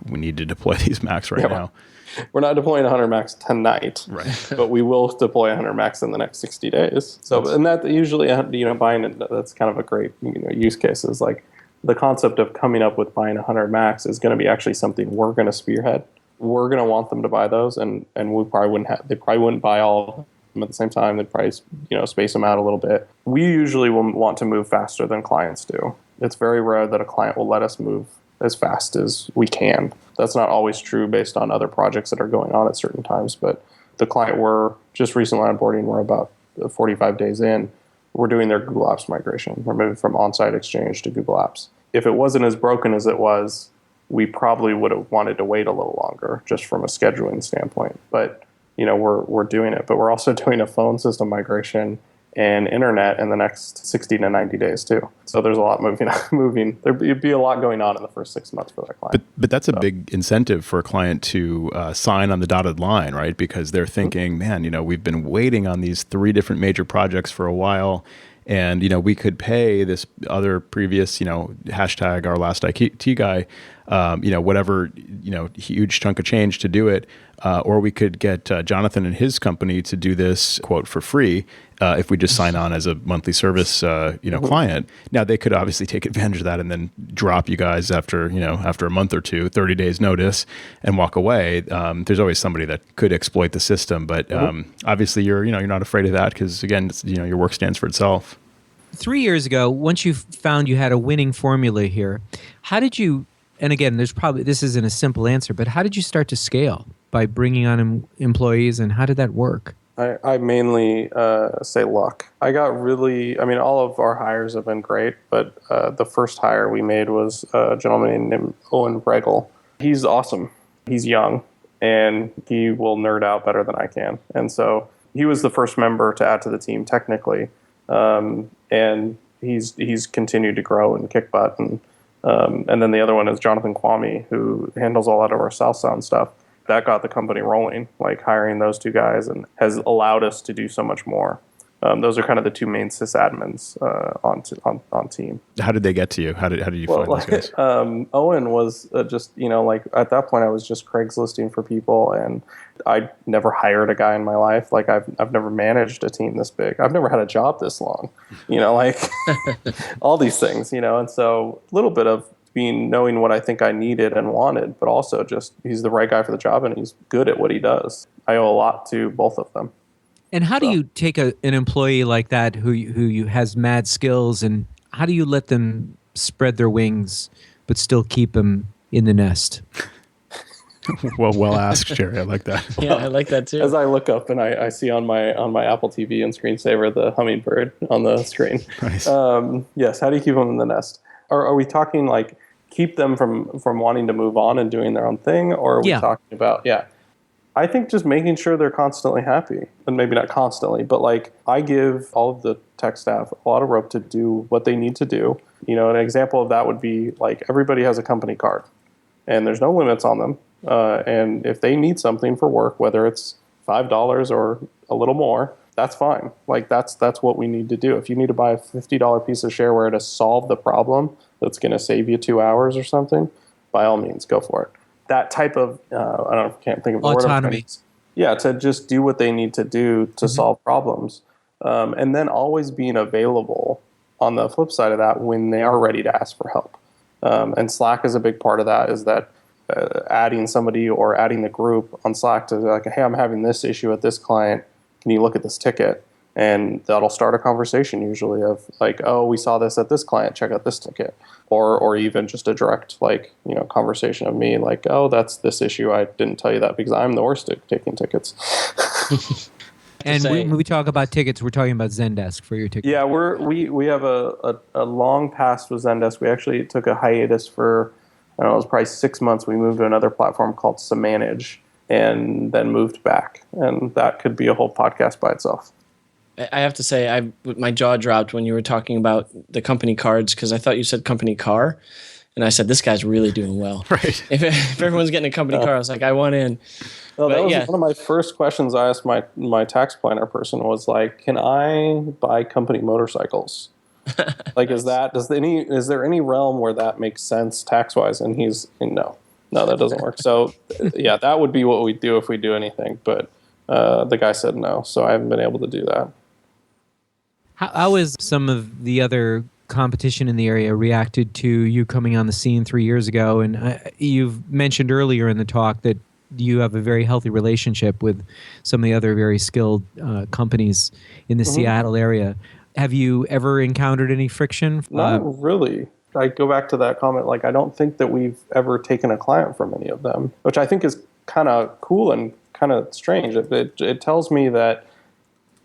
we need to deploy these Macs right now. We're not deploying 100 Macs tonight, right? But we will deploy 100 Macs in the next 60 days. So, and that usually, buying it, that's kind of a great use case. Is like the concept of coming up with buying 100 Macs is going to be actually something we're going to spearhead. We're going to want them to buy those, and we probably wouldn't they probably wouldn't buy all At the same time, they'd probably, space them out a little bit. We usually will want to move faster than clients do. It's very rare that a client will let us move as fast as we can. That's not always true based on other projects that are going on at certain times, but the client we're just recently onboarding, we're about 45 days in, we're doing their Google Apps migration. We're moving from on-site Exchange to Google Apps. If it wasn't as broken as it was, we probably would have wanted to wait a little longer just from a scheduling standpoint. But we're doing it. But we're also doing a phone system migration and internet in the next 60 to 90 days too. So there's a lot moving. There'd be a lot going on in the first 6 months for that client. But that's a big incentive for a client to sign on the dotted line, right? Because they're thinking, man, we've been waiting on these 3 different major projects for a while. And, we could pay this other previous, hashtag our last IT guy, whatever, huge chunk of change to do it. Or we could get Jonathan and his company to do this, quote, for free if we just sign on as a monthly service, client. Now, they could obviously take advantage of that and then drop you guys after a month or two, 30 days notice, and walk away. There's always somebody that could exploit the system. But obviously, you're not afraid of that because, again, your work stands for itself. 3 years ago, once you found you had a winning formula here, how did you, and again, this isn't a simple answer, but how did you start to scale by bringing on employees, and how did that work? I mainly say luck. All of our hires have been great, but the first hire we made was a gentleman named Owen Bregel. He's awesome. He's young, and he will nerd out better than I can. And so he was the first member to add to the team technically. And he's continued to grow and kick butt. And then the other one is Jonathan Kwame, who handles a lot of our Southbound stuff. That got the company rolling, like hiring those 2 guys, and has allowed us to do so much more. Those are kind of the 2 main sysadmins on team. How did they get to you? How did you find those guys? Owen was just, at that point I was just Craigslisting for people, and I never hired a guy in my life. Like I've never managed a team this big. I've never had a job this long, all these things, and so a little bit of knowing what I think I needed and wanted, but also just he's the right guy for the job and he's good at what he does. I owe a lot to both of them. And how do you take an employee like that who has mad skills, and how do you let them spread their wings but still keep them in the nest? Well asked, Jerry. I like that. Yeah, I like that too. As I look up and I see on my Apple TV and screensaver the hummingbird on the screen. Nice. Yes. How do you keep them in the nest? Are we talking like keep them from wanting to move on and doing their own thing, or are we talking about I think just making sure they're constantly happy, and maybe not constantly, but like I give all of the tech staff a lot of rope to do what they need to do. An example of that would be like everybody has a company card, and there's no limits on them. And if they need something for work, whether it's $5 or a little more, that's fine. Like that's what we need to do. If you need to buy a $50 piece of shareware to solve the problem that's going to save you 2 hours or something, by all means, go for it. That type of, can't think of the autonomy. Word. To just do what they need to do to solve problems. And then always being available on the flip side of that when they are ready to ask for help. And Slack is a big part of that, is that adding somebody or adding the group on Slack to like, hey, I'm having this issue at this client. Can you look at this ticket? And that'll start a conversation usually of like, oh, we saw this at this client, check out this ticket. Or even just a direct conversation of me like, oh, that's this issue. I didn't tell you that because I'm the worst at taking tickets. And when we talk about tickets, we're talking about Zendesk for your tickets. Yeah, we have a long past with Zendesk. We actually took a hiatus for, I don't know, it was probably 6 months. We moved to another platform called Samanage and then moved back. And that could be a whole podcast by itself. I have to say, my jaw dropped when you were talking about the company cards, because I thought you said company car. And I said, this guy's really doing well. Right. If everyone's getting a company car, I was like, I want in. Well, that was one of my first questions I asked my tax planner person was like, can I buy company motorcycles? Like, is there any realm where that makes sense tax-wise? And he's, no, that doesn't work. So yeah, that would be what we'd do if we do anything. But the guy said no, so I haven't been able to do that. How has some of the other competition in the area reacted to you coming on the scene 3 years ago? And you've mentioned earlier in the talk that you have a very healthy relationship with some of the other very skilled companies in the Seattle area. Have you ever encountered any friction? Not really. I go back to that comment. Like, I don't think that we've ever taken a client from any of them, which I think is kind of cool and kind of strange. It tells me that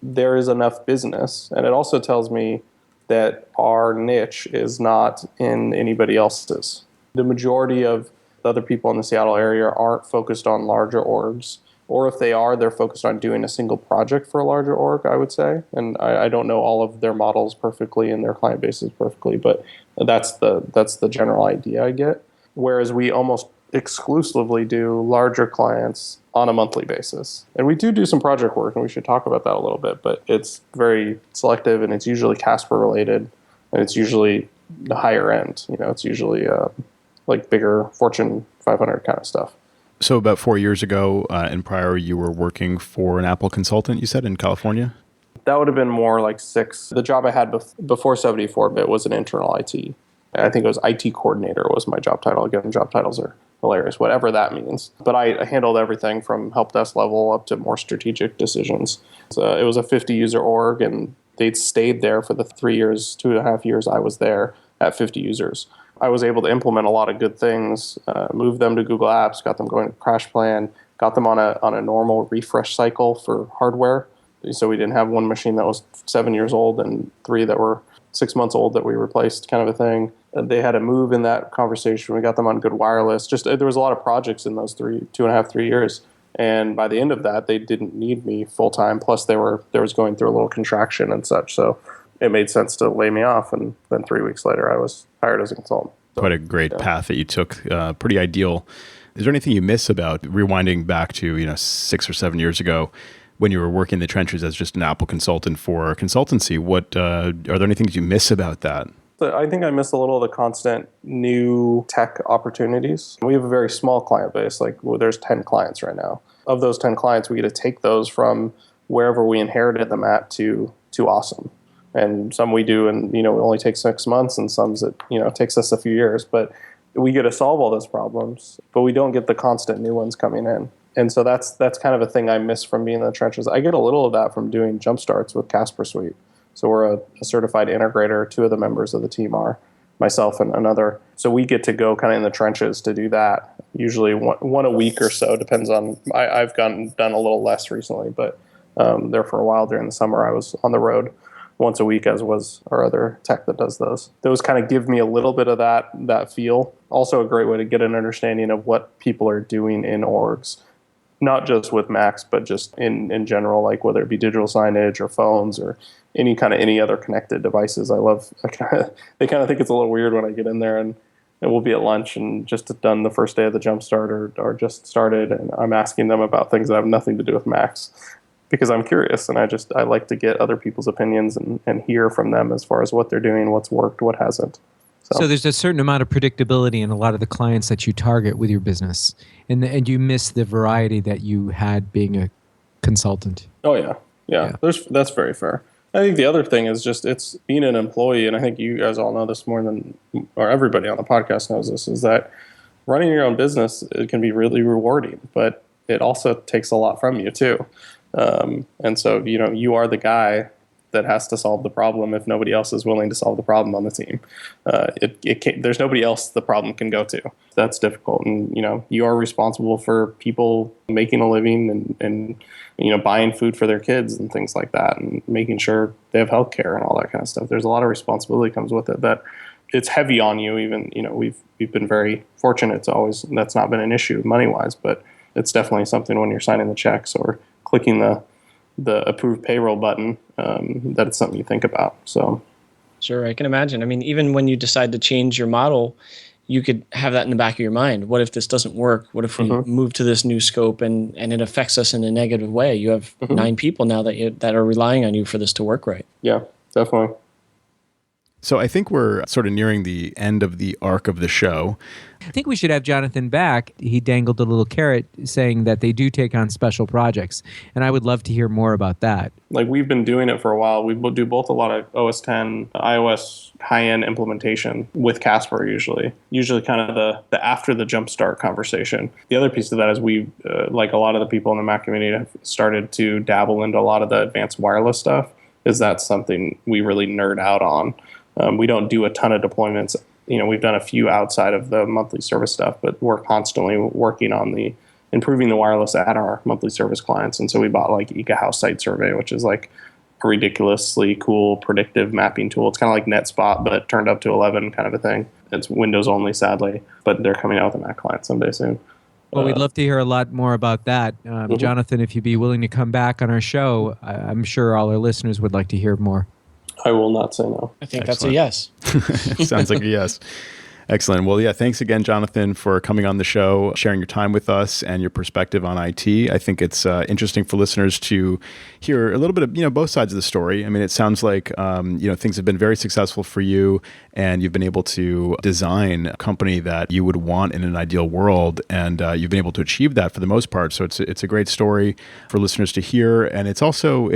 there is enough business, and it also tells me that our niche is not in anybody else's. The majority of the other people in the Seattle area aren't focused on larger orgs, or if they are, they're focused on doing a single project for a larger org, I would say. And I don't know all of their models perfectly and their client bases perfectly, but that's the general idea I get. Whereas we almost exclusively do larger clients on a monthly basis. And we do some project work, and we should talk about that a little bit, but it's very selective, and it's usually Casper related, and it's usually the higher end. It's usually like bigger Fortune 500 kind of stuff. So about 4 years ago, and prior, you were working for an Apple consultant, you said, in California? That would have been more like 6. The job I had before 74-bit was an internal IT. I think it was IT coordinator was my job title. Again, job titles are hilarious, whatever that means. But I handled everything from help desk level up to more strategic decisions. So it was a 50-user org, and they'd stayed there for the 3 years, 2.5 years I was there at 50 users. I was able to implement a lot of good things, move them to Google Apps, got them going to Crash Plan, got them on a normal refresh cycle for hardware. So we didn't have one machine that was 7 years old and 3 that were 6 months old that we replaced, kind of a thing. They had a move in that conversation. We got them on good wireless. Just there was a lot of projects in those 3 years. And by the end of that, they didn't need me full time. Plus, there was going through a little contraction and such. So it made sense to lay me off. And then 3 weeks later, I was hired as a consultant. So, quite a great path that you took. Pretty ideal. Is there anything you miss about rewinding back to 6 or 7 years ago when you were working in the trenches as just an Apple consultant for a consultancy? What are there any things you miss about that? I think I miss a little of the constant new tech opportunities. We have a very small client base. There's 10 clients right now. Of those 10 clients, we get to take those from wherever we inherited them at to awesome. And some we do, and it only takes 6 months, and some it takes us a few years. But we get to solve all those problems, but we don't get the constant new ones coming in. And so that's kind of a thing I miss from being in the trenches. I get a little of that from doing jump starts with Casper Suite. So we're a certified integrator. 2 of the members of the team are myself and another. So we get to go kind of in the trenches to do that. Usually one a week or so, depends on. I've done a little less recently, but there for a while during the summer I was on the road once a week, as was our other tech that does those. Those kind of give me a little bit of that feel. Also a great way to get an understanding of what people are doing in orgs. Not just with Macs, but just in general, like whether it be digital signage or phones or any other connected devices. They kind of think it's a little weird when I get in there and we'll be at lunch and just done the first day of the jump start or just started, and I'm asking them about things that have nothing to do with Macs because I'm curious, and I like to get other people's opinions and hear from them as far as what they're doing, what's worked, what hasn't. So there's a certain amount of predictability in a lot of the clients that you target with your business, and you miss the variety that you had being a consultant. Oh yeah. That's very fair. I think the other thing is just it's being an employee, and I think you guys all know this more than, or everybody on the podcast knows this, is that running your own business, it can be really rewarding, but it also takes a lot from you too. And so you are the guy that has to solve the problem if nobody else is willing to solve the problem on the team. There's nobody else the problem can go to. That's difficult. And, you are responsible for people making a living and buying food for their kids and things like that, and making sure they have health care and all that kind of stuff. There's a lot of responsibility comes with it that it's heavy on you. Even, we've been very fortunate that's not been an issue money-wise, but it's definitely something when you're signing the checks or clicking the approved payroll button, that it's something you think about. So, sure, I can imagine. I mean, even when you decide to change your model, you could have that in the back of your mind. What if this doesn't work? What if we move to this new scope and it affects us in a negative way? You have 9 people now that are relying on you for this to work right. Yeah, definitely. So I think we're sort of nearing the end of the arc of the show. I think we should have Jonathan back. He dangled a little carrot saying that they do take on special projects, and I would love to hear more about that. Like, we've been doing it for a while. We do both a lot of OS 10, iOS high-end implementation with Casper usually kind of the after the jumpstart conversation. The other piece of that is we, like a lot of the people in the Mac community, have started to dabble into a lot of the advanced wireless stuff. Is that something we really nerd out on? We don't do a ton of deployments. We've done a few outside of the monthly service stuff, but we're constantly working on improving the wireless at our monthly service clients. And so we bought like EcoHouse Site Survey, which is like a ridiculously cool predictive mapping tool. It's kind of like NetSpot, but turned up to 11 kind of a thing. It's Windows only, sadly, but they're coming out with a Mac client someday soon. Well, we'd love to hear a lot more about that. Jonathan, if you'd be willing to come back on our show, I'm sure all our listeners would like to hear more. I will not say no. I think Excellent. that's a yes. Sounds like a yes. Excellent. Well, yeah, thanks again, Jonathan, for coming on the show, sharing your time with us and your perspective on IT. I think it's interesting for listeners to hear a little bit of, both sides of the story. I mean, it sounds like, things have been very successful for you and you've been able to design a company that you would want in an ideal world. And you've been able to achieve that for the most part. So it's a great story for listeners to hear. And it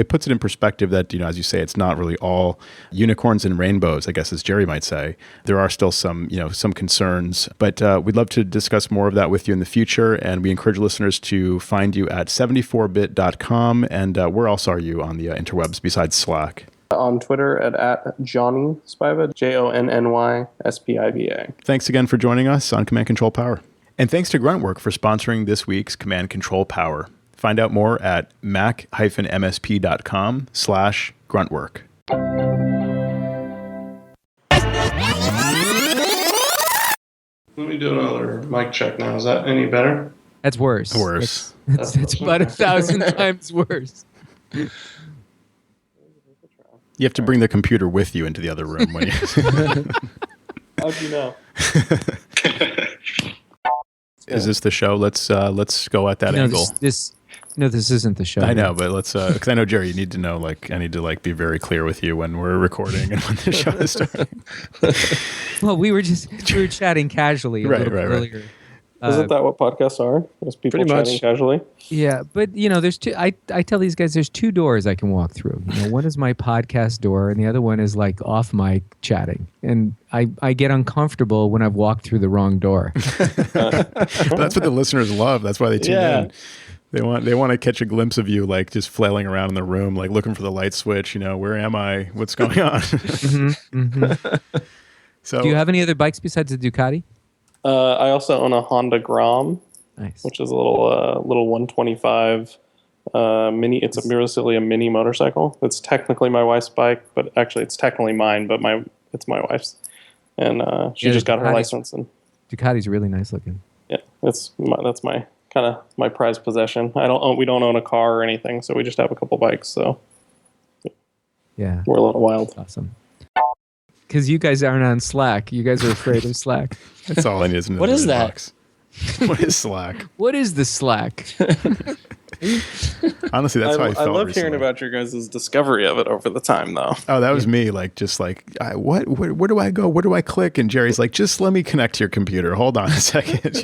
puts it in perspective that, as you say, it's not really all unicorns and rainbows, I guess, as Jerry might say. There are still some concerns, but we'd love to discuss more of that with you in the future. And we encourage listeners to find you at 74bit.com. And where else are you on the interwebs besides Slack? On Twitter at Johnny Spiva, JONNYSPIVA. Thanks again for joining us on Command Control Power. And thanks to Gruntwork for sponsoring this week's Command Control Power. Find out more at mac-msp.com/gruntwork. Let me do another mic check now. Is that any better? That's worse. Worse. It's about 1,000 times worse. You have to bring the computer with you into the other room when you. How'd you know? Is this the show? Let's go at that angle. This isn't the show. I know, but let's because I know, Jerry, you need to know. I need to be very clear with you when we're recording and when the show is starting. Well, we were chatting casually earlier. Isn't that what podcasts are? Just people chatting casually? Yeah, but there's two. I tell these guys there's two doors I can walk through. One is my podcast door, and the other one is off mic chatting. And I get uncomfortable when I've walked through the wrong door. That's what the listeners love. That's why they tune in. They want to catch a glimpse of you, just flailing around in the room, looking for the light switch. Where am I? What's going on? So, do you have any other bikes besides the Ducati? I also own a Honda Grom, nice, which is a little 125 mini. It's basically a mini motorcycle. It's technically my wife's bike, but actually it's technically mine, but it's my wife's, and she just got her license. And Ducati's really nice looking. Yeah, that's my kind of my prized possession. We don't own a car or anything, so we just have a couple bikes. So yeah, we're a little wild. Awesome. Because you guys aren't on Slack. You guys are afraid of Slack. That's all I need to know. What is that? What is Slack? What is the Slack? Honestly, that's how I felt. I love recently. hearing about your guys' discovery of it over the time, though. Oh, that was me. Where do I go? Where do I click? And Jerry's like, just let me connect to your computer. Hold on a second,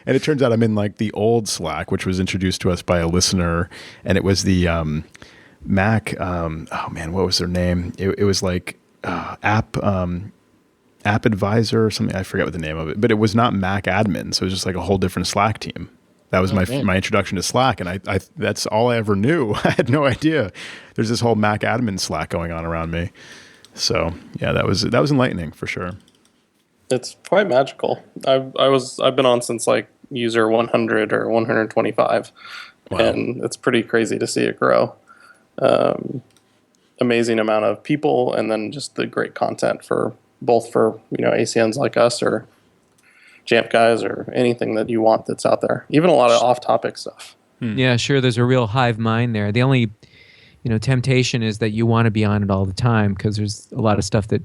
And it turns out I'm in the old Slack, which was introduced to us by a listener, and it was the Mac. What was their name? It was App Advisor or something. I forget what the name of it, but it was not Mac Admin. So it was just a whole different Slack team. That was my introduction to Slack, and I that's all I ever knew. I had no idea there's this whole Mac Admin Slack going on around me. So yeah, that was enlightening for sure. It's quite magical. I've been on since user 100 or 125, wow. And it's pretty crazy to see it grow. Amazing amount of people, and then just the great content for ACNs like us or Jamp guys or anything that you want that's out there. Even a lot of off-topic stuff. Yeah, sure. There's a real hive mind there. The only temptation is that you want to be on it all the time because there's a lot of stuff that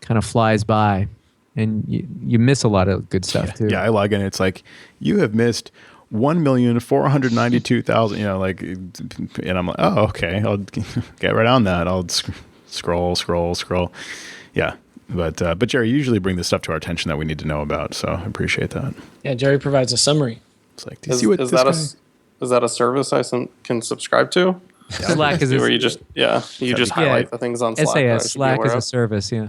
kind of flies by, and you miss a lot of good stuff too. Yeah, I log in. It's you have missed 1,492,000, and I'm like, oh, okay, I'll get right on that. I'll scroll. Yeah. But Jerry, you usually bring the stuff to our attention that we need to know about, so I appreciate that. Yeah, Jerry provides a summary. It's like, do you see what is that a service I can subscribe to? Slack is Where you just highlight the things on Slack. SAS, Slack is a service, yeah.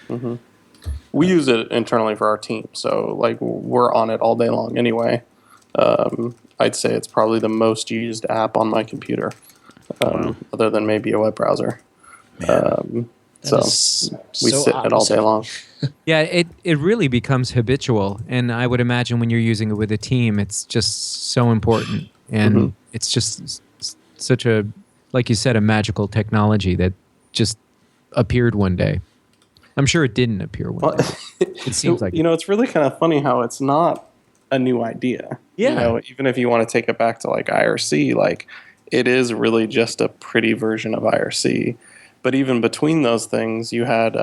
Right. We use it internally for our team, so like we're on it all day long anyway. I'd say it's probably the most used app on my computer, other than maybe a web browser. So we sit in it all day long. Yeah, it really becomes habitual, and I would imagine when you're using it with a team, it's just so important, and it's just such a, like you said, a magical technology that just appeared one day. I'm sure it didn't appear one day. It seems like it's really kind of funny how it's not a new idea. Yeah. Even if you want to take it back to like IRC, like it is really just a pretty version of IRC. But even between those things, you had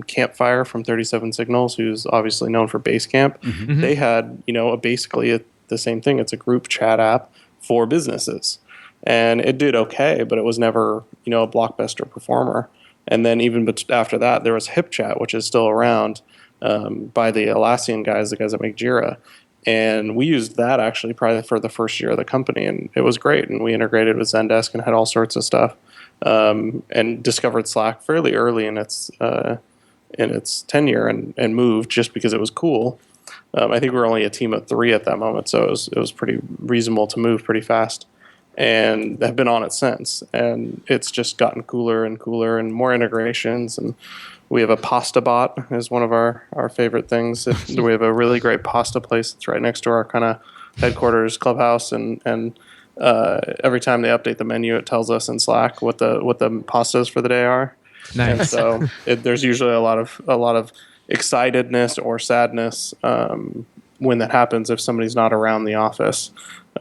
Campfire from 37 Signals, who's obviously known for Basecamp. They had, basically the same thing. It's a group chat app for businesses. And it did okay, but it was never, a blockbuster performer. And then even after that, there was HipChat, which is still around by the Atlassian guys, the guys that make Jira. And we used that actually probably for the first year of the company, and it was great. And we integrated with Zendesk and had all sorts of stuff. And discovered Slack fairly early in its tenure and moved just because it was cool. I think we were only a team of 3 at that moment, so it was pretty reasonable to move pretty fast. And have been on it since, and it's just gotten cooler and cooler and more integrations. And we have a pasta bot is one of our favorite things. We have a really great pasta place that's right next to our kind of headquarters clubhouse, and every time they update the menu, it tells us in Slack what the pastas for the day are. Nice. And so there's usually a lot of excitedness or sadness when that happens if somebody's not around the office.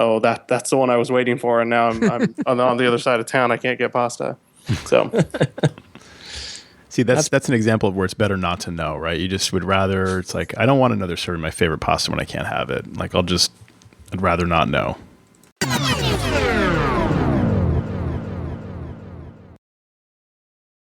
Oh, that's the one I was waiting for, and now I'm on the other side of town. I can't get pasta. So, see, that's an example of where it's better not to know, right? You just would rather. It's like, I don't want another serving my favorite pasta when I can't have it. Like I'd rather not know.